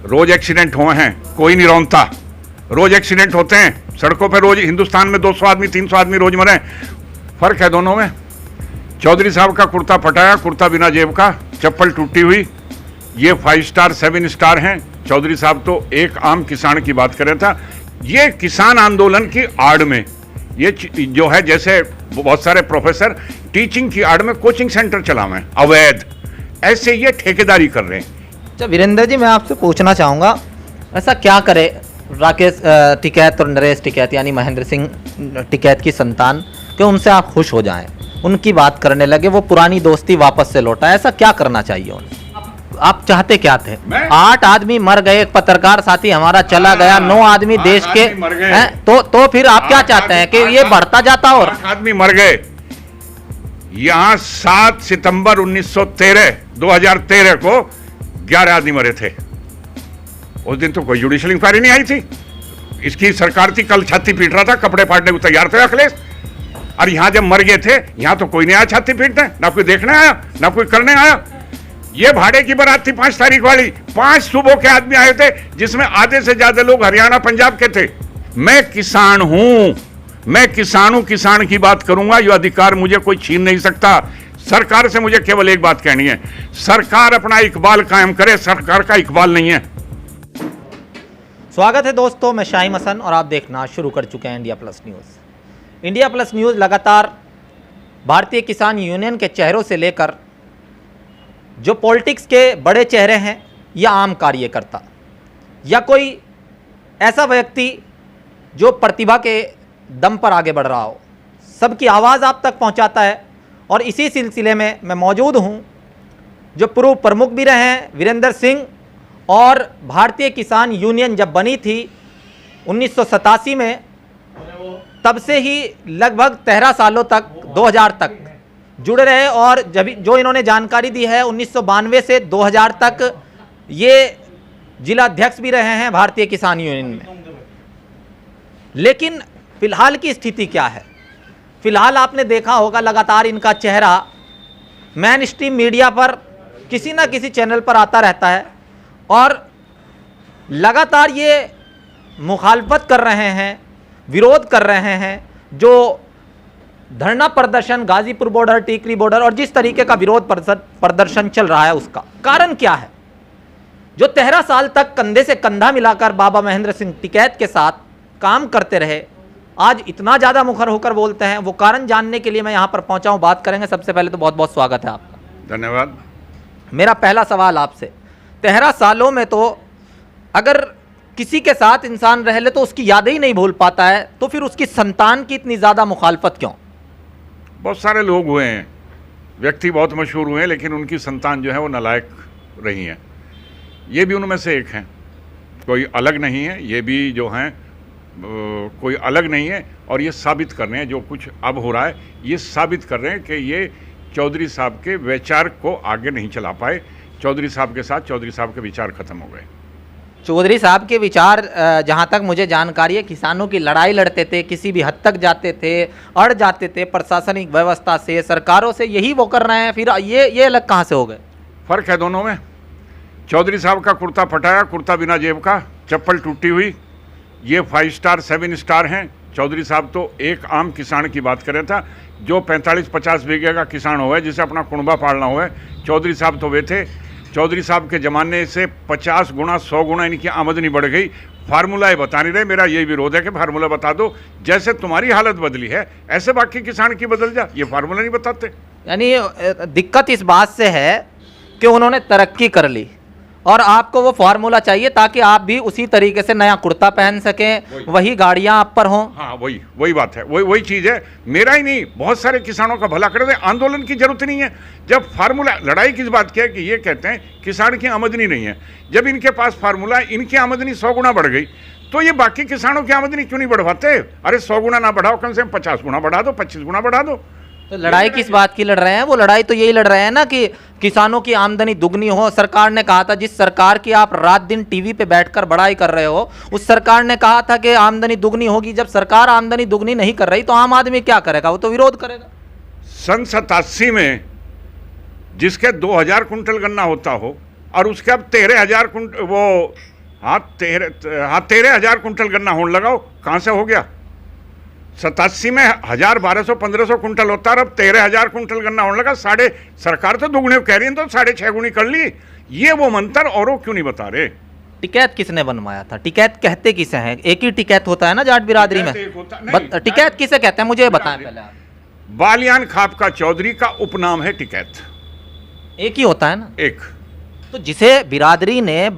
रोज accident हुए हैं, कोई नहीं रौंदता। रोज एक्सीडेंट होते हैं सड़कों पे, रोज हिंदुस्तान में 200 आदमी 300 आदमी रोज मरे। फर्क है दोनों में। चौधरी साहब का कुर्ता फटाया, कुर्ता बिना जेब का, चप्पल टूटी हुई, ये 5 स्टार 7 स्टार हैं। चौधरी साहब तो एक आम किसान की बात कर रहे था। ये किसान आंदोलन की आड़ में ये जो है, जैसे बहुत सारे प्रोफेसर टीचिंग की आड़ में कोचिंग सेंटर चलावे अवैध, ऐसे ये ठेकेदारी कर रहे हैं। अच्छा वीरेंद्र जी, मैं आपसे पूछना चाहूँगा, ऐसा क्या करे राकेश टिकैत और नरेश टिकैत यानी महेंद्र सिंह टिकैत की संतान कि उनसे आप खुश हो जाएं, उनकी बात करने लगे, वो पुरानी दोस्ती वापस से लौटाए? ऐसा क्या करना चाहिए उन्हें? आप चाहते क्या थे? 8 आदमी मर गए, एक पत्रकार साथी हमारा चला गया, 9 आदमी देश के हैं, तो फिर आप क्या चाहते हैं कि ये बढ़ता जाता? और 8 आदमी मर गए। यहां 7 सितंबर 2013 को 11 आदमी मरे थे। उस दिन तो कोई जुडिशियल इंक्वायरी नहीं आई थी। इसकी सरकार थी, कल छाती पीट रहा था, कपड़े फाड़ने को तैयार थे अखिलेश। और यहां जब मर गए थे, यहां तो कोई नहीं आया छाती पीटने, ना कोई देखने आया, ना कोई करने आया। ये भाड़े की बारात थी 5 तारीख वाली, 5 सूबों के आदमी आए थे, जिसमें आधे से ज्यादा लोग हरियाणा पंजाब के थे। मैं किसान हूं, मैं किसान हूं, किसान की बात करूंगा। ये अधिकार मुझे कोई छीन नहीं सकता। सरकार से मुझे केवल एक बात कहनी है, सरकार अपना इकबाल कायम करे, सरकार का इकबाल नहीं है। स्वागत है दोस्तों, मैं शाहिम हसन और आप देखना शुरू कर चुके हैं India plus news. India plus news लगातार भारतीय किसान यूनियन के चेहरों से लेकर जो पॉलिटिक्स के बड़े चेहरे हैं या आम कार्यकर्ता या कोई ऐसा व्यक्ति जो प्रतिभा के दम पर आगे बढ़ रहा हो, सबकी आवाज़ आप तक पहुंचाता है। और इसी सिलसिले में मैं मौजूद हूं जो पूर्व प्रमुख भी रहे हैं वीरेंद्र सिंह, और भारतीय किसान यूनियन जब बनी थी 1987 में, तब से ही लगभग 13 सालों तक 2000 तक जुड़े रहे। और जब जो इन्होंने जानकारी दी है 1992 से 2000 तक ये जिला अध्यक्ष भी रहे हैं भारतीय किसान यूनियन में। लेकिन फिलहाल की स्थिति क्या है? फिलहाल आपने देखा होगा लगातार इनका चेहरा मेन स्ट्रीम मीडिया पर किसी ना किसी चैनल पर आता रहता है और लगातार ये मुखालफत कर रहे हैं, विरोध कर रहे हैं। जो धरना प्रदर्शन गाजीपुर बॉर्डर, टीकरी बॉर्डर और जिस तरीके का विरोध प्रदर्शन चल रहा है, उसका कारण क्या है? जो 13 साल तक कंधे से कंधा मिलाकर बाबा महेंद्र सिंह टिकैत के साथ काम करते रहे, आज इतना ज़्यादा मुखर होकर बोलते हैं। वो कारण जानने के लिए मैं यहाँ पर पहुँचा हूँ, बात करेंगे। सबसे पहले तो बहुत बहुत स्वागत है आपका। धन्यवाद। मेरा पहला सवाल आपसे, 13 सालों में तो अगर किसी के साथ इंसान रह ले तो उसकी यादें ही नहीं भूल पाता है, तो फिर उसकी संतान की इतनी ज़्यादा मुखालफत क्यों? बहुत सारे लोग हुए हैं, व्यक्ति बहुत मशहूर हुए हैं, लेकिन उनकी संतान जो है वो नालायक रही हैं। ये भी उनमें से एक हैं, कोई अलग नहीं है। ये भी जो हैं कोई अलग नहीं है। और ये साबित कर रहे हैं, जो कुछ अब हो रहा है ये साबित कर रहे हैं कि ये चौधरी साहब के विचार को आगे नहीं चला पाए। चौधरी साहब के साथ चौधरी साहब के विचार खत्म हो गए। चौधरी साहब के विचार, जहाँ तक मुझे जानकारी है, किसानों की लड़ाई लड़ते थे, किसी भी हद तक जाते थे, अड़ जाते थे प्रशासनिक व्यवस्था से, सरकारों से, यही वो कर रहे हैं। फिर ये अलग कहाँ से हो गए? फर्क है दोनों में। चौधरी साहब का कुर्ता फटाया, कुर्ता बिना जेब का, चप्पल टूटी हुई, ये 5 स्टार 7 स्टार हैं। चौधरी साहब तो एक आम किसान की बात कर रहे था, जो 45-50 बीघे का किसान हुआ है, जिसे अपना कुनबा पालना हुआ है। चौधरी साहब तो वे थे। चौधरी साहब के ज़माने से 50 गुना 100 गुना इनकी आमदनी बढ़ गई। फार्मूला ये बता नहीं रहे। मेरा यही विरोध है कि फार्मूला बता दो। जैसे तुम्हारी हालत बदली है ऐसे बाकी किसान की बदल जा। ये फार्मूला नहीं बताते। यानी दिक्कत इस बात से है कि उन्होंने तरक्की कर ली और आपको वो फार्मूला चाहिए ताकि आप भी उसी तरीके से नया कुर्ता पहन सकें, वही गाड़ियां आप पर हों। हाँ, वही बात है, वही चीज़ है। मेरा ही नहीं, बहुत सारे किसानों का भला कर दे। आंदोलन की जरूरत नहीं है। जब फार्मूला, लड़ाई किस बात की है कि ये कहते हैं किसान की आमदनी नहीं है। जब इनके पास फार्मूला, इनकी आमदनी 100 गुना बढ़ गई, तो ये बाकी किसानों की आमदनी क्यों नहीं बढ़वाते? अरे 100 गुना ना बढ़ाओ, कम से कम 50 गुना बढ़ा दो, 25 गुना बढ़ा दो। तो लड़ाई किस बात की लड़ रहे हैं? वो लड़ाई तो यही लड़ रहे हैं ना कि किसानों की आमदनी दुगनी हो। सरकार ने कहा था, जिस सरकार की आप रात दिन टीवी पे बैठकर बड़ाई कर रहे हो, उस सरकार ने कहा था कि आमदनी दुगनी होगी। जब सरकार आमदनी दुगनी नहीं कर रही तो आम आदमी क्या करेगा? वो तो विरोध करेगा। सन 87 में जिसके 2000 कुंटल गन्ना होता हो और उसके अब 13,000 कुंटल, वो हाँ 13,000 कुंटल गन्ना होने लगाओ, कहाँ से हो गया? 87 में 1,000, 1,200, 1,500 कुंटल होता है, अब 13,000 कुंटल गन्ना होने लगा। सरकार तो दुगने कह रही है, तो 6.5 गुनी कर ली। ये वो मंत्र औरों क्यों नहीं बता रहे? टिकैत किसने बनवाया था? टिकैत कहते किसे हैं? एक ही टिकैत होता है ना जाट बिरादरी में। टिकैत किसे कहते हैं, मुझे बताएं पहले आप। बालियान खापका चौधरी का उपनाम है टिकैत। एक ही होता है ना? एक। तो जिसे बिरादरी ने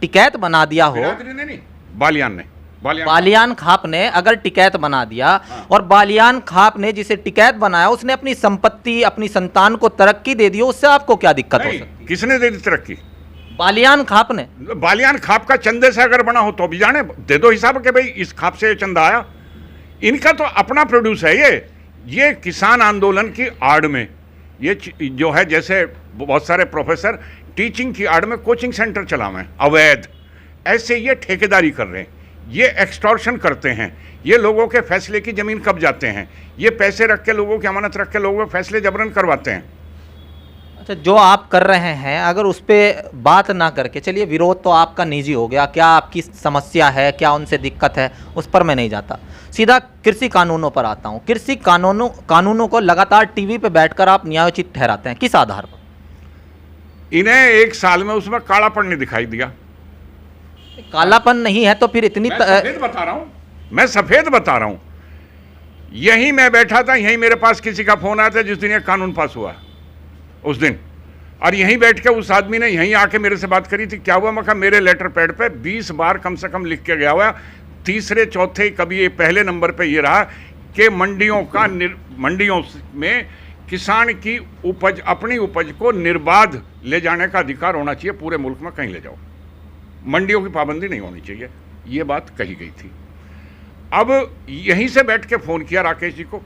टिकैत बना दिया हो, बिरादरी ने नहीं, बालियान ने, बालियान खाप ने अगर टिकैत बना दिया, और बालियान खाप ने जिसे टिकैत बनाया उसने अपनी संपत्ति, अपनी संतान को तरक्की दे दी, उससे आपको क्या दिक्कत हो सकती है? किसने दे दी तरक्की? बालियान खाप ने। बालियान खाप का चंदे से अगर बना हो तो भी जाने दे दो हिसाब के, भाई इस खाप से ये चंदा आया। इनका तो अपना प्रोड्यूस है ये किसान आंदोलन की आड़ में ये जो है, जैसे बहुत सारे प्रोफेसर टीचिंग की आड़ में कोचिंग सेंटर चलावे अवैध, ऐसे ये ठेकेदारी कर रहे हैं, ये एक्सटॉर्शन करते हैं, ये लोगों के फैसले की जमीन कब जाते हैं, ये पैसे रख के लोगों की अमानत रख के लोगों के फैसले जबरन करवाते हैं। अच्छा, जो आप कर रहे हैं, अगर उस पर बात ना करके, चलिए विरोध तो आपका निजी हो गया, क्या आपकी समस्या है, क्या उनसे दिक्कत है, उस पर मैं नहीं जाता। सीधा कृषि कानूनों पर आता हूँ। कृषि कानूनों को लगातार टीवी पे बैठकर आप न्यायोचित ठहराते हैं, किस आधार पर? इन्हें 1 साल में उसमें कालापन नहीं दिखाई दिया। कालापन नहीं है तो फिर इतनी मैं सफेद बता रहा हूं, मैं सफेद बता रहा हूं। यहीं मैं बैठा था, यहीं मेरे पास किसी का फोन आया था जिस दिन ये कानून पास हुआ उस दिन, और यहीं बैठ के उस आदमी ने यहीं आके मेरे से बात करी थी। क्या हुआ? मैं कहा मेरे लेटर पैड पे 20 बार कम से कम लिख के गया हुआ, तीसरे चौथे कभी ये पहले नंबर पे ये रहा कि मंडियों में किसान की उपज, अपनी उपज को निर्बाध ले जाने का अधिकार होना चाहिए, पूरे मुल्क में कहीं ले जाओ, मंडियों की पाबंदी नहीं होनी चाहिए, ये बात कही गई थी। अब यहीं से बैठ के फ़ोन किया राकेश जी को,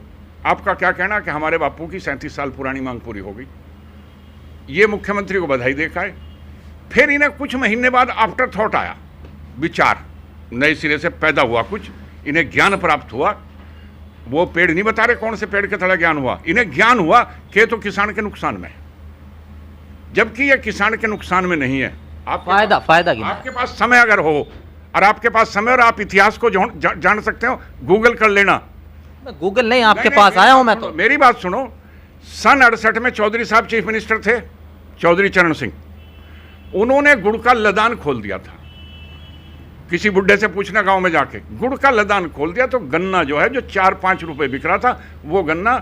आपका क्या कहना कि हमारे बापू की 37 साल पुरानी मांग पूरी हो गई। ये मुख्यमंत्री को बधाई देखा है। फिर इन्हें कुछ महीने बाद आफ्टर थॉट आया, विचार नए सिरे से पैदा हुआ, कुछ इन्हें ज्ञान प्राप्त हुआ। वो पेड़ नहीं बता रहे कौन से पेड़ के तले ज्ञान हुआ, इन्हें ज्ञान हुआ कि तो किसान के नुकसान में, जबकि ये किसान के नुकसान में नहीं है। फायदा आपके पास समय अगर हो, और आपके पास समय और आप इतिहास को जान सकते हो, गूगल कर लेना। गूगल नहीं, आपके पास आया हूं मैं तो। मेरी बात सुनो, सन 68 में चौधरी साहब चीफ मिनिस्टर थे, चौधरी चरण सिंह। उन्होंने गुड़ का लदान खोल दिया था, किसी बुढ़े से पूछना गांव में जाके, गुड़ का लदान खोल दिया तो गन्ना जो है, जो 4-5 रुपए बिक रहा था, वो गन्ना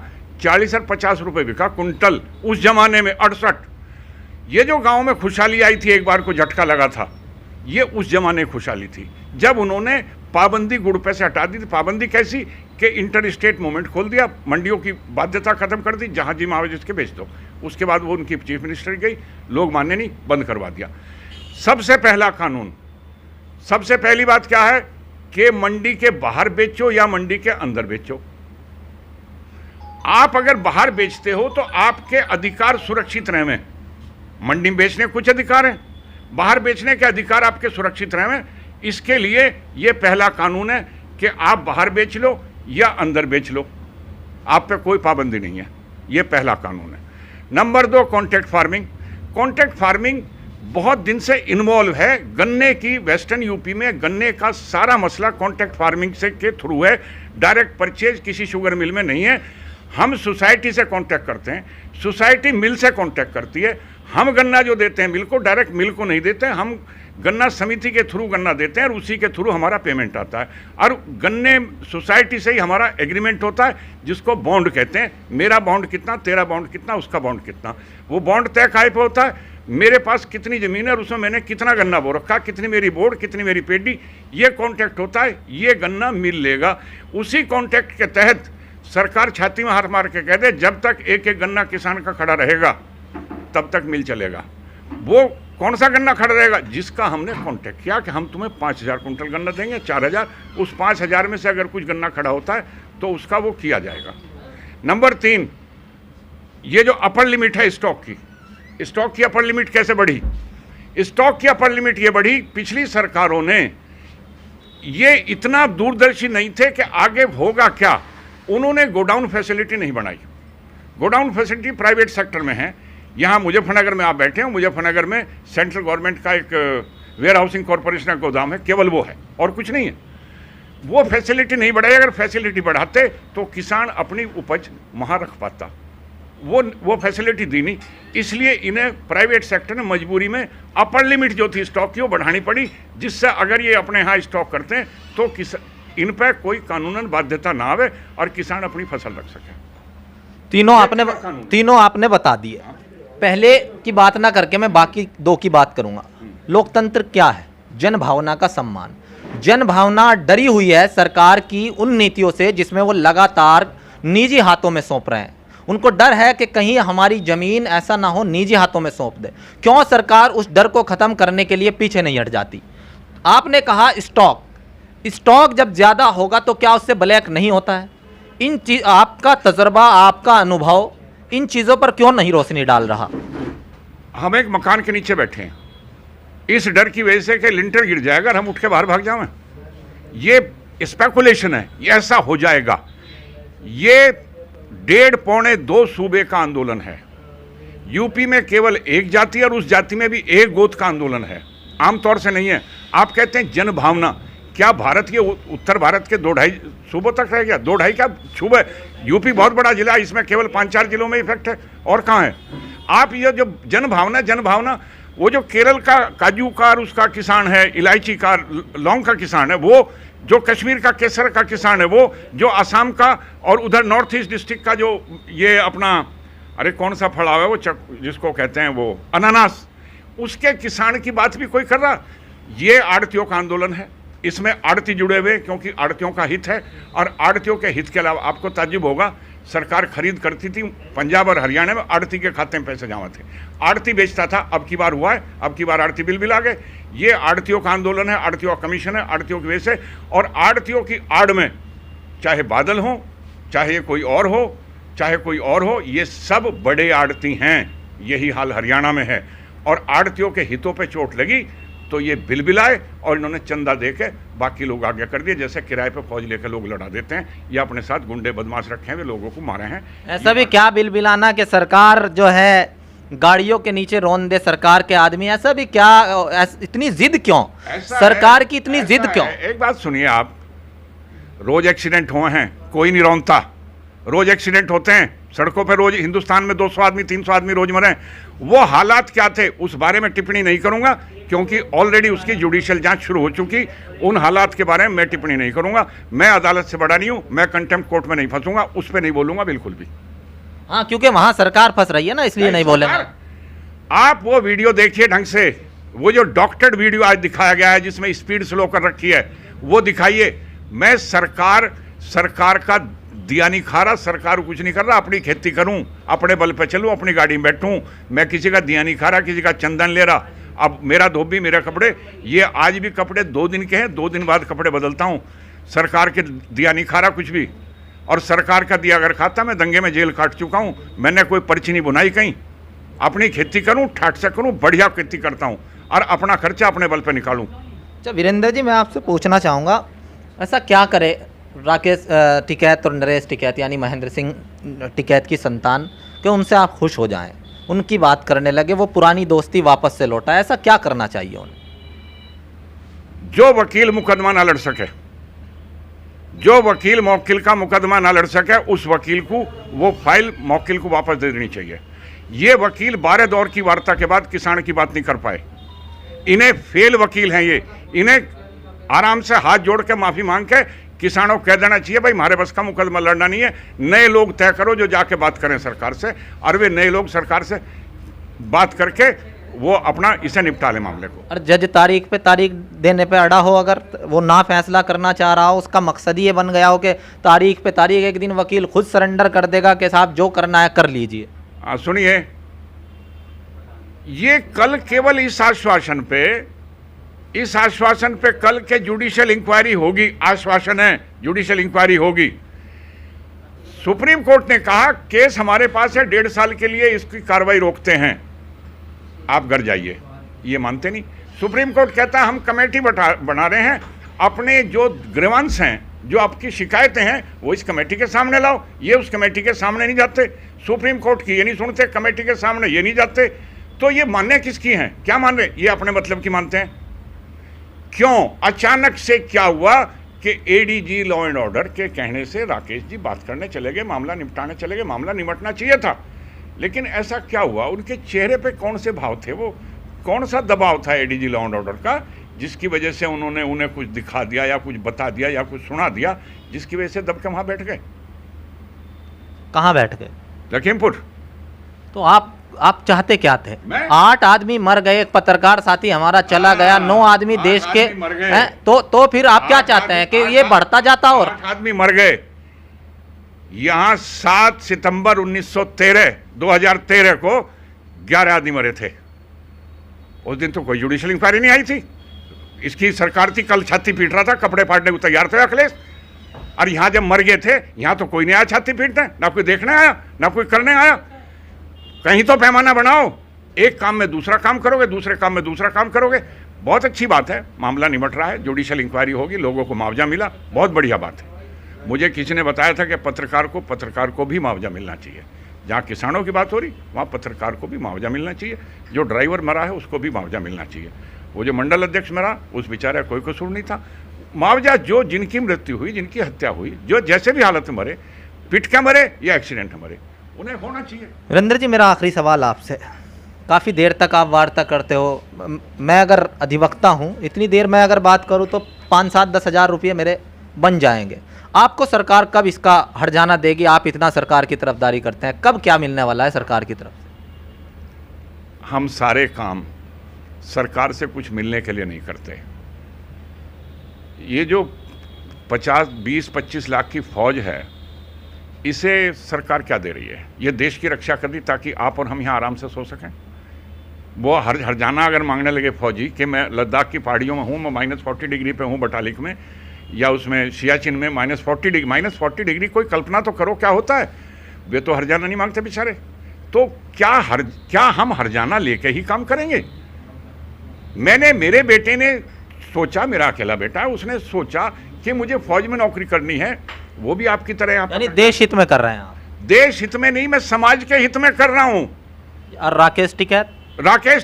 40 और 50 रुपए बिका कुंटल उस जमाने में 68। ये जो गांव में खुशहाली आई थी, एक बार को झटका लगा था, ये उस जमाने खुशहाली थी जब उन्होंने पाबंदी गुड़ पे से हटा दी थी। पाबंदी कैसी कि इंटर स्टेट मूवमेंट खोल दिया, मंडियों की बाध्यता खत्म कर दी, जहां जी मावे जिसके बेच दो। उसके बाद वो उनकी चीफ मिनिस्टर गई, लोग मानने नहीं, बंद करवा दिया। सबसे पहला कानून, सबसे पहली बात क्या है कि मंडी के बाहर बेचो या मंडी के अंदर बेचो। आप अगर बाहर बेचते हो तो आपके अधिकार सुरक्षित रहें। मंडी में बेचने कुछ अधिकार हैं, बाहर बेचने के अधिकार आपके सुरक्षित रहें। इसके लिए ये पहला कानून है कि आप बाहर बेच लो या अंदर बेच लो, आप पे कोई पाबंदी नहीं है, ये पहला कानून है। Number 2, contract farming. Contract farming बहुत दिन से इन्वॉल्व है गन्ने की, वेस्टर्न यूपी में गन्ने का सारा मसला कॉन्ट्रैक्ट फार्मिंग से के थ्रू है, डायरेक्ट परचेज किसी शुगर मिल में नहीं है। हम सोसाइटी से कॉन्टैक्ट करते हैं, सोसाइटी मिल से कॉन्टैक्ट करती है। हम गन्ना जो देते हैं मिल को, डायरेक्ट मिल को नहीं देते हैं, हम गन्ना समिति के थ्रू गन्ना देते हैं और उसी के थ्रू हमारा पेमेंट आता है। और गन्ने सोसाइटी से ही हमारा एग्रीमेंट होता है जिसको बॉन्ड कहते हैं। मेरा बॉन्ड कितना, तेरा बॉन्ड कितना, उसका बॉन्ड कितना। वो बॉन्ड तय काय पे होता है, मेरे पास कितनी ज़मीन है और उसमें मैंने कितना गन्ना बो रखा, कितनी मेरी बोर्ड, कितनी मेरी पेडी, ये कॉन्ट्रैक्ट होता है। ये गन्ना मिल लेगा, उसी कॉन्ट्रैक्ट के तहत सरकार छाती में हाथ मार के कह दे जब तक एक एक गन्ना किसान का खड़ा रहेगा तब तक मिल चलेगा। वो कौन सा गन्ना खड़ा रहेगा? जिसका हमने कॉन्टैक्ट किया कि हम तुम्हें 5,000 कुंटल गन्ना देंगे, 4,000, उस 5,000 में से अगर कुछ गन्ना खड़ा होता है तो उसका वो किया जाएगा। नंबर 3, ये जो अपर लिमिट है स्टॉक की अपर लिमिट कैसे बढ़ी? स्टॉक की अपर लिमिट ये बढ़ी, पिछली सरकारों ने ये इतना दूरदर्शी नहीं थे कि आगे होगा क्या, उन्होंने गोडाउन फैसिलिटी नहीं बनाई। गोडाउन फैसिलिटी प्राइवेट सेक्टर में है। यहाँ मुजफ्फरनगर में आप बैठे हो, मुजफ्फरनगर में सेंट्रल गवर्नमेंट का एक वेयर हाउसिंग कॉरपोरेशन का गोदाम है, केवल वो है और कुछ नहीं है। वो फैसिलिटी नहीं बढ़ाई, अगर फैसिलिटी बढ़ाते तो किसान अपनी उपज वहाँ रख पाता। वो फैसिलिटी दी नहीं, इसलिए इन्हें प्राइवेट सेक्टर ने मजबूरी में अपर लिमिट जो थी स्टॉक की वो बढ़ानी पड़ी, जिससे अगर ये अपने यहाँ स्टॉक करते हैं तो इन पर कोई कानूनन बाध्यता ना आवे और किसान अपनी फसल रख सके। तीनों आपने बता दिए। पहले की बात ना करके मैं बाकी दो की बात करूंगा। लोकतंत्र क्या है? जन भावना का सम्मान। जन भावना डरी हुई है सरकार की उन नीतियों से जिसमें वो लगातार निजी हाथों में सौंप रहे हैं। उनको डर है कि कहीं हमारी जमीन ऐसा ना हो निजी हाथों में सौंप दे। क्यों सरकार उस डर को खत्म करने के लिए पीछे नहीं हट जाती? आपने कहा स्टॉक जब ज्यादा होगा तो क्या उससे ब्लैक नहीं होता है? आपका तजर्बा, आपका अनुभव इन चीजों पर क्यों नहीं रोशनी डाल रहा? हम एक मकान के नीचे बैठे हैं, इस डर की वजह से कि लिंटर गिर जाएगा और हम उठ के बाहर भाग जाएं। ये स्पेकुलेशन है, ये ऐसा हो जाएगा। ये 1.5-2 सूबे का आंदोलन है। यूपी में केवल एक जाति और उस जाति में भी एक गोत्र का आंदोलन है, आमतौर से नहीं है। आप कहते हैं जन भावना, क्या भारत के उत्तर भारत के 2-2.5 सूबों तक रह गया? 2-2.5 क्या सूबे? यूपी बहुत बड़ा जिला, इसमें केवल 5-4 जिलों में इफेक्ट है, और कहाँ है? आप ये जो जन भावना, वो जो केरल का काजू का और उसका किसान है, इलायची का, लौंग का किसान है, वो जो कश्मीर का केसर का किसान है, वो जो असम का और उधर नॉर्थ ईस्ट डिस्ट्रिक्ट का जो ये अपना, अरे कौन सा फल है वो जिसको कहते हैं वो अनानास, उसके किसान की बात भी कोई कर रहा? ये आड़तियों का आंदोलन है, इसमें आड़ती जुड़े हुए क्योंकि आड़तियों का हित है। और आड़तियों के हित के अलावा आपको ताज्जुब होगा, सरकार खरीद करती थी पंजाब और हरियाणा में, आड़ती के खाते में पैसे जमा थे, आड़ती बेचता था। अब की बार हुआ है, अब की बार आड़ती बिल आ गए। ये आड़तियों का आंदोलन है, आड़तियों का कमीशन है, आड़तियों की वजह से। और आड़तियों की आड़ में चाहे बादल हो, चाहे कोई और हो, चाहे कोई और हो, ये सब बड़े आड़ती हैं। यही हाल हरियाणा में है। और आड़तियों के हितों पे चोट लगी तो ये बिल आए और इन्होंने चंदा दे के बाकी लोग आगे कर दिए, जैसे किराए पे फौज लेकर लोग लड़ा देते हैं, या अपने साथ गुंडे बदमाश रखे हैं, वे लोगों को मारे हैं। ऐसा भी क्या बिल कि सरकार जो है गाड़ियों के नीचे रौन दे सरकार के आदमी? ऐसा भी क्या? इतनी जिद क्यों सरकार की? इतनी जिद क्यों? एक बात सुनिए, आप रोज एक्सीडेंट हुए हैं, कोई नहीं रौनता। रोज एक्सीडेंट होते हैं सड़कों पर, रोज हिंदुस्तान में 200 आदमी 300 आदमी रोज मरे। वो हालात क्या थे उस बारे में टिप्पणी नहीं करूंगा, क्योंकि ऑलरेडी उसकी जुडिशियल जांच शुरू हो चुकी। उन हालात के बारे में मैं टिप्पणी नहीं करूंगा। मैं अदालत से बड़ा नहीं हूं, मैं कंटेम्प्ट कोर्ट में नहीं फंसूंगा, उस पर नहीं बोलूंगा बिल्कुल भी। हाँ, क्योंकि वहां सरकार फंस रही है ना, इसलिए नहीं बोलेंगे। आप वो वीडियो देखिए ढंग से, वो जो डॉक्टर्ड वीडियो आज दिखाया गया है जिसमें स्पीड स्लो कर रखी है, वो दिखाइए। मैं सरकार का दिया नहीं खा रहा, सरकार कुछ नहीं कर रहा, अपनी खेती करूं, अपने बल पे चलूं, अपनी गाड़ी में बैठूं। मैं किसी का दिया नहीं खा रहा, किसी का चंदन ले रहा। अब मेरा धोबी, मेरे कपड़े, ये आज भी कपड़े 2 दिन के हैं, 2 दिन बाद कपड़े बदलता हूं। सरकार के दिया नहीं खा रहा कुछ भी। और सरकार का दिया अगर खाता, मैं दंगे में जेल काट चुका हूं। मैंने कोई पर्ची नहीं बुनाई कहीं। अपनी खेती करूं, ठाट से करूं, बढ़िया खेती करता हूं और अपना खर्चा अपने बल पे निकालूं। अच्छा वीरेंद्र जी, मैं आपसे पूछना चाहूँगा, ऐसा क्या करे राकेश टिकैत और नरेश टिकैत यानी महेंद्र सिंह टिकैत की संतान कि उनसे आप खुश हो जाएं, उनकी बात करने लगे, वो पुरानी दोस्ती वापस से लौटाए? ऐसा क्या करना चाहिए उन्हें? जो वकील मुकदमा ना लड़ सके, जो वकील मौकिल का मुकदमा ना लड़ सके, उस वकील को वो फाइल मौकिल को वापस दे देनी चाहिए। ये वकील 12 दौर की वार्ता के बाद किसान की बात नहीं कर पाए। इन्हें फेल वकील हैं ये। इन्हें आराम से हाथ जोड़ के माफी मांग के किसानों को कह देना चाहिए, भाई हमारे बस का मुकदमा लड़ना नहीं है, नए लोग तय करो जो जाके बात करें सरकार से। और वे नए लोग सरकार से बात करके वो अपना इसे निपटा ले मामले को। और जज तारीख देने पे अड़ा हो, अगर वो ना फैसला करना चाह रहा हो, उसका मकसद ही ये बन गया हो कि तारीख पे तारीख, एक दिन वकील खुद सरेंडर कर देगा कि साहब जो करना है कर लीजिए। सुनिए, ये कल केवल इस आश्वासन पे कल के जुडिशियल इंक्वायरी होगी, आश्वासन है, जुडिशियल इंक्वायरी होगी। सुप्रीम कोर्ट ने कहा केस हमारे पास है, 1.5 साल के लिए इसकी कार्रवाई रोकते हैं, आप घर जाइए। ये मानते नहीं। सुप्रीम कोर्ट कहता है हम कमेटी बना रहे हैं, अपने जो ग्रीवेंस हैं, जो आपकी शिकायतें हैं, वो इस कमेटी के सामने लाओ। ये उस कमेटी के सामने नहीं जाते, सुप्रीम कोर्ट की ये नहीं सुनते, कमेटी के सामने ये नहीं जाते। तो ये मानने किसकी हैं? क्या मान रहे? ये अपने मतलब की मानते हैं। क्यों अचानक से क्या हुआ कि एडीजी लॉ एंड ऑर्डर के कहने से राकेश जी बात करने चले गए, मामला निपटाने चले गए। मामला निपटना चाहिए था, लेकिन ऐसा क्या हुआ? उनके चेहरे पे कौन से भाव थे? वो कौन सा दबाव था एडीजी लॉ एंड ऑर्डर का, जिसकी वजह से उन्होंने उन्हें कुछ दिखा दिया या कुछ बता दिया या कुछ सुना दिया, जिसकी वजह से दब के वहां बैठ गए? कहाँ बैठ गए? लखीमपुर। तो आप चाहते क्या थे? मैं? 8 आदमी मर गए, एक पत्रकार साथी हमारा चला गया, 9 आदमी 8 देश के आदमी मर गए। हैं? तो फिर आप क्या 8 चाहते हैं कि आदमी- ये बढ़ता जाता? और 8 आदमी मर गए। यहां 7 सितंबर 2013 को 11 आदमी मरे थे। उस दिन तो कोई जुडिशियल इंक्वायरी नहीं आई थी। इसकी सरकार थी, कल छाती पीट रहा था, कपड़े फाड़ने को तैयार थे अखिलेश। और यहां जब मर गए थे, यहां तो कोई नहीं आया छाती पीटने, ना कोई देखने आया, ना कोई करने आया। कहीं तो पैमाना बनाओ, एक काम में दूसरा काम करोगे, दूसरे काम में दूसरा काम करोगे। बहुत अच्छी बात है, मामला निमट रहा है, जुडिशियल इंक्वायरी होगी, लोगों को मुआवजा मिला, बहुत बढ़िया बात है। मुझे किसी ने बताया था कि पत्रकार को भी मुआवजा मिलना चाहिए। जहाँ किसानों की बात हो रही, वहाँ पत्रकार को भी मुआवजा मिलना चाहिए। जो ड्राइवर मरा है उसको भी मुआवजा मिलना चाहिए। वो जो मंडल अध्यक्ष मरा, उस बेचारे कोई कसूर नहीं था। मुआवजा जो जिनकी मृत्यु हुई, जिनकी हत्या हुई, जो जैसे भी हालत में मरे, पिट के मरे या एक्सीडेंट में मरे, उन्हें होना चाहिए। वीरेंद्र जी, मेरा आखिरी सवाल आपसे, काफ़ी देर तक आप वार्ता करते हो, मैं अगर अधिवक्ता हूँ, इतनी देर मैं अगर बात करूँ तो 5, 7, 10 हज़ार रुपये मेरे बन जाएंगे। आपको सरकार कब इसका हर्जाना देगी? आप इतना सरकार की तरफदारी करते हैं, कब क्या मिलने वाला है सरकार की तरफ से? हम सारे काम सरकार से कुछ मिलने के लिए नहीं करते। ये जो 20-25 लाख की फौज है, इसे सरकार क्या दे रही है? ये देश की रक्षा कर दी ताकि आप और हम यहाँ आराम से सो सकें। वो हरजाना अगर मांगने लगे फौजी कि मैं लद्दाख की पहाड़ियों में हूँ, मैं -40 डिग्री पे हूँ बटालिक में, या उसमें सियाचिन में -40 डिग्री, कोई कल्पना तो करो क्या होता है। वे तो हरजाना नहीं मांगते बेचारे। तो क्या हम हरजाना लेके ही काम करेंगे? मेरे बेटे ने सोचा, मेरा अकेला बेटा है, उसने सोचा कि मुझे फौज में नौकरी करनी है। वो भी आपकी तरह यहाँ, यानी देश हित में कर रहे हैं आप? देश हित में नहीं, मैं समाज के हित में कर रहा हूँ। और राकेश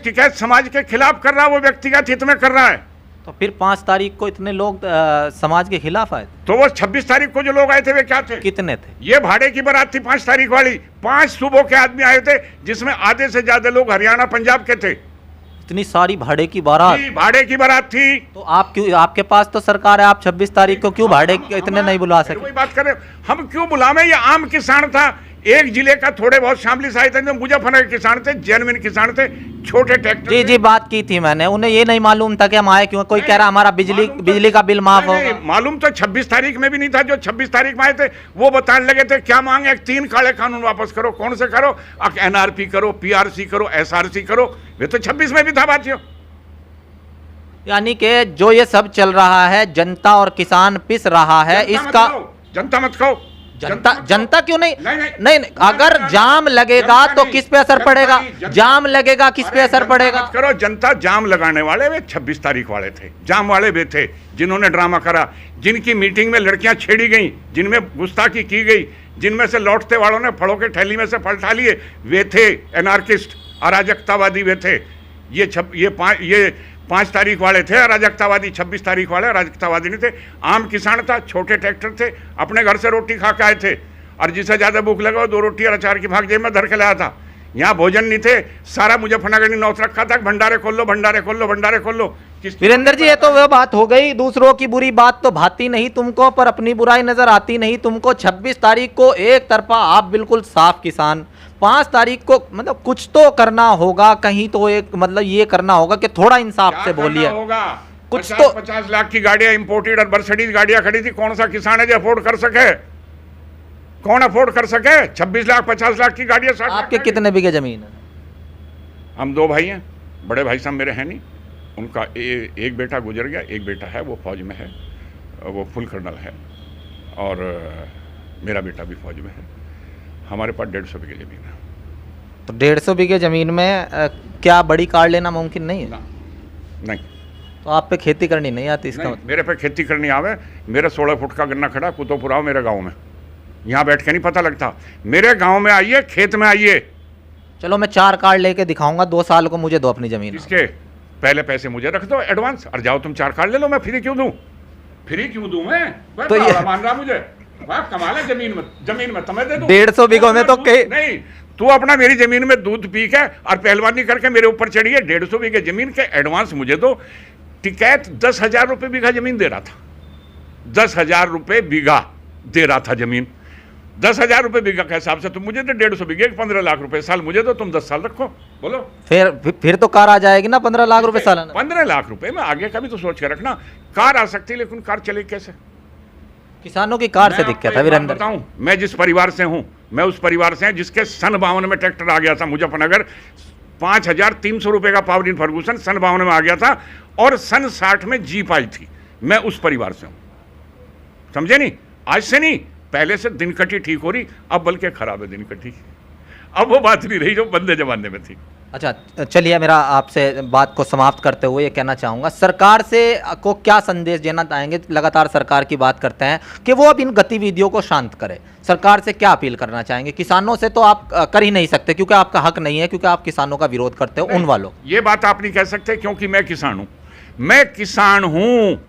टिकैत समाज के खिलाफ कर रहा है, वो व्यक्तिगत हित में कर रहा है। तो फिर 5 तारीख को इतने लोग समाज के खिलाफ आए थे? तो वो 26 तारीख को जो लोग आए थे वे क्या थे? कितने थे? ये भाड़े की बारात थी 5 तारीख वाली। 5 सूबों के आदमी आए थे, जिसमें आधे से ज्यादा लोग हरियाणा पंजाब के थे। इतनी सारी भाड़े की बारात? भाड़े की बारात थी। तो आप क्यों, आपके पास तो सरकार है, आप 26 तारीख को क्यों भाड़े इतने नहीं बुला सके? वही बात करें, हम क्यों बुलावें? ये आम किसान था, एक जिले का, थोड़े बहुत शामली से आए थे, मुजफ्फरनगर के किसान थे, जेन्युइन किसान थे, छोटे ट्रैक्टर। जी, बात की थी मैंने, उन्हें ये नहीं मालूम था कि हम आए क्यों। कोई कह रहा हमारा बिजली का बिल माफ होगा। मालूम तो 26 तारीख में भी नहीं था। जो 26 तारीख में आए थे वो बताने लगे थे क्या मांगे, 3 काले कानून वापस करो। कौन से करो? NRP करो, PRC करो, SRC करो। वे तो 26 में भी था बातियों। यानी कि जो ये सब चल रहा है, जनता और किसान पिस रहा है, इसका जनता मत कहो। जनता क्यों नहीं? नहीं, अगर जाम लगेगा तो किस पे असर पड़ेगा? जाम लगेगा किस पे असर पड़ेगा? करो, जनता जाम लगाने वाले वे 26 तारीख वाले थे, जाम वाले वे थे, जिन्होंने ड्रामा करा, जिनकी मीटिंग में लड़कियां छेड़ी गई, जिनमें गुस्ताखी की गई, जिनमें से लौटते वालों ने फलों के थैली में से फल उठा लिए, वे थे एनार्किस्ट, अराजकतावादी वे थे। ये 5 तारीख वाले थे अराजकतावादी, 26 तारीख वाले अराजकतावादी नहीं थे। आम किसान था, छोटे ट्रैक्टर थे, अपने घर से रोटी खा के आए थे, और जिसे ज़्यादा भूख लगा 2 रोटी और अचार की भाग जेब में धर के लाया था। यहाँ भोजन नहीं थे, सारा मुजफ्फरनगर ने नौत रखा था, भंडारे खोल लो, भंडारे खोल लो, भंडारे खोल लो। वीरेंद्र जी, ये तो वह बात हो गई, दूसरों की बुरी बात तो भाती नहीं तुमको, पर अपनी बुराई नजर आती नहीं तुमको। 26 तारीख को एक तरफा आप बिल्कुल साफ किसान, 5 तारीख को मतलब कुछ तो करना होगा, कहीं तो एक मतलब ये करना होगा कि थोड़ा इंसाफ से बोलिए। कुछ तो 50 लाख की गाड़ियां इंपोर्टेड और मर्सिडीज गाड़ियां खड़ी थी। कौन सा किसान है जो अफोर्ड कर सके? कौन अफोर्ड कर सके? 26 लाख 50 लाख की गाड़ियां। आपके कितने बीघे जमीन है? हम 2 भाई हैं, बड़े भाई साहब मेरे हैं नहीं, उनका एक बेटा गुजर गया, एक बेटा है वो फौज में है, वो फुल कर्नल है, और मेरा बेटा भी फौज में है। हमारे पास 150 बीघे जमीन है। तो 150 बीघे जमीन में क्या बड़ी कार लेना मुमकिन नहीं है? नहीं। तो आप पे खेती करनी नहीं आती इसका मतलब? मेरे पे खेती करनी आवे। मेरे 16 फुट का गन्ना खड़ा कुतुबपुरा मेरे गांव में, यहाँ बैठ के नहीं पता लगता। मेरे गांव में आइए, खेत में आइए। चलो मैं 4 कार लेके दिखाऊंगा, 2 साल को मुझे दो अपनी जमीन। किसके? पहले पैसे मुझे रख दो एडवांस, और जाओ तुम 4 कार ले लो, मैं फ्री क्यों दूं? फ्री क्यों दूं मैं? तो ये मान रहा मुझे, वाह कमाल है। जमीन में तुम्हें दे दूं 150 बीघों में तो नहीं, तू अपना मेरी जमीन में दूध पी के और पहलवानी करके मेरे ऊपर चढ़ी है। 150 बीघे जमीन के एडवांस मुझे दो। टिकैत 10,000 रुपये बीघा जमीन दे रहा था, 10,000 रुपये बीघा दे रहा था जमीन। 10,000 रुपये बीघा के हिसाब से तुम मुझे दो 150 बीघे 15 लाख रुपए साल मुझे दो, तुम 10 साल रखो। बोलो फिर तो कार आ जाएगी ना 15 लाख रुपए सालाना। 15 लाख रुपए में आगे का भी तो सोच के रखना। कार आ सकती है लेकिन कार चलेगी कैसे? किसानों की कार से दिक्कत है वीरेंद्र। बताऊं, मैं जिस परिवार से हूं, मैं उस परिवार से जिसके सन 52 में ट्रैक्टर आ गया था मुजफ्फरनगर, 5,300 रुपए का पावर इन फर्गूसन सन 52 में आ गया था, और सन 60 में जीप आई थी। मैं उस परिवार से हूं, समझे नहीं? आज से नहीं, पहले से दिनकटी ठीक हो रही, अब बल्कि खराब है दिनकटी। अब वो बात नहीं रही जो बंदे जमाने में थी। अच्छा चलिए, मेरा आपसे बात को समाप्त करते हुए ये कहना चाहूँगा, सरकार से को क्या संदेश देना चाहेंगे? लगातार सरकार की बात करते हैं कि वो अब इन गतिविधियों को शांत करे। सरकार से क्या अपील करना चाहेंगे? किसानों से तो आप कर ही नहीं सकते क्योंकि आपका हक नहीं है, क्योंकि आप किसानों का विरोध करते हो। उन वालों ये बात आप नहीं कह सकते क्योंकि मैं किसान हूँ। मैं किसान हूँ,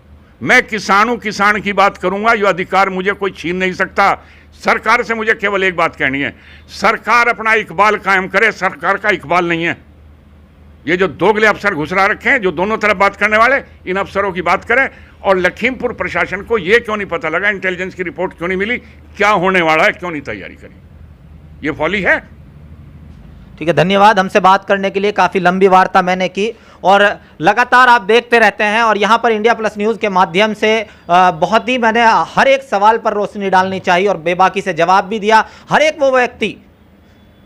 मैं किसान हूँ, किसान की बात करूँगा। ये अधिकार मुझे कोई छीन नहीं सकता। सरकार से मुझे केवल एक बात कहनी है, सरकार अपना इकबाल कायम करे। सरकार का इकबाल नहीं है। ये जो दोगले अफसर घुसरा रखे हैं, जो दोनों तरफ बात करने वाले, इन अफसरों की बात करें। और लखीमपुर प्रशासन को ये क्यों नहीं पता लगा, इंटेलिजेंस की रिपोर्ट क्यों नहीं मिली, क्या होने वाला है, क्यों नहीं तैयारी करी? ये फॉली है। ठीक है, धन्यवाद हमसे बात करने के लिए। काफ़ी लंबी वार्ता मैंने की और लगातार आप देखते रहते हैं, और यहाँ पर इंडिया प्लस न्यूज़ के माध्यम से बहुत ही मैंने हर एक सवाल पर रोशनी डालनी चाहिए और बेबाकी से जवाब भी दिया। हर एक वो व्यक्ति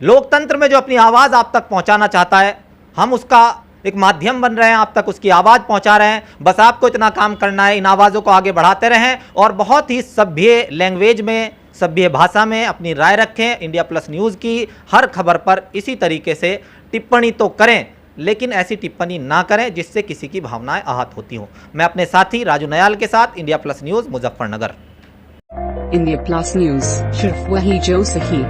लोकतंत्र में जो अपनी आवाज़ आप तक पहुँचाना चाहता है, हम उसका एक माध्यम बन रहे हैं, आप तक उसकी आवाज़ पहुँचा रहे हैं। बस आपको इतना काम करना है, इन आवाज़ों को आगे बढ़ाते रहें और बहुत ही सभ्य लैंग्वेज में, सभ्य भाषा में अपनी राय रखें। इंडिया प्लस न्यूज़ की हर खबर पर इसी तरीके से टिप्पणी तो करें, लेकिन ऐसी टिप्पणी ना करें जिससे किसी की भावनाएं आहत होती हों। मैं अपने साथी राजू नयाल के साथ, India plus news, Muzaffarnagar. India plus news, सिर्फ वही जो सही।